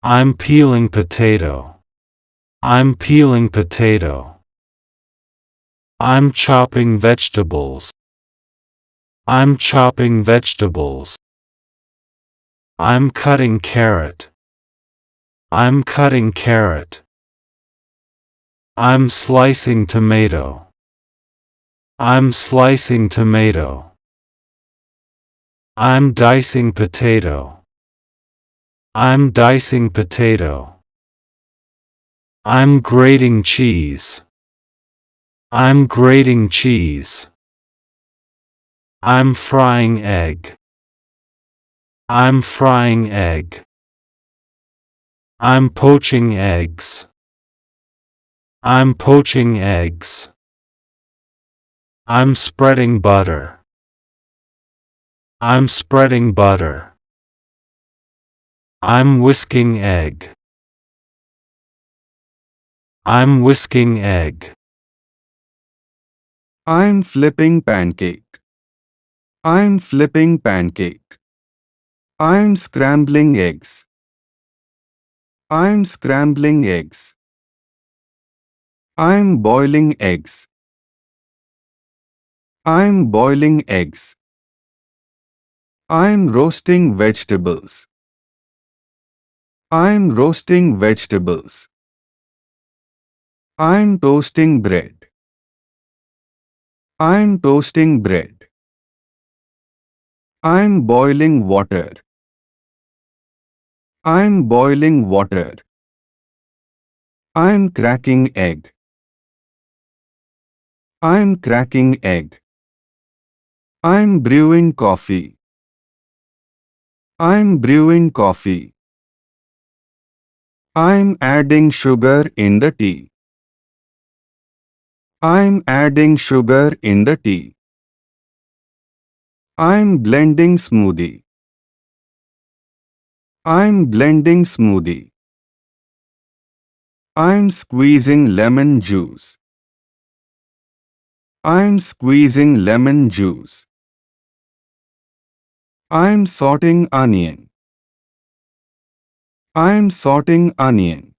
I'm peeling potato. I'm peeling potato. I'm chopping vegetables. I'm chopping vegetables. I'm cutting carrot. I'm cutting carrot. I'm slicing tomato. I'm slicing tomato. I'm dicing potato. I'm dicing potato. I'm grating cheese. I'm grating cheese. I'm frying egg. I'm frying egg. I'm poaching eggs. I'm poaching eggs. I'm spreading butter. I'm spreading butter. I'm whisking egg. I'm whisking egg. I'm flipping pancake. I'm flipping pancake. I'm scrambling eggs. I'm scrambling eggs. I'm boiling eggs. I'm boiling eggs. I'm roasting vegetables. I'm roasting vegetables. I'm toasting bread. I'm toasting bread. I'm boiling water. I'm boiling water. I'm cracking egg. I'm cracking egg. I'm brewing coffee. I'm brewing coffee. I'm adding sugar in the tea. I'm adding sugar in the tea. I'm blending smoothie. I'm blending smoothie. I'm squeezing lemon juice. I'm squeezing lemon juice. I'm sorting onion. I'm sorting onion.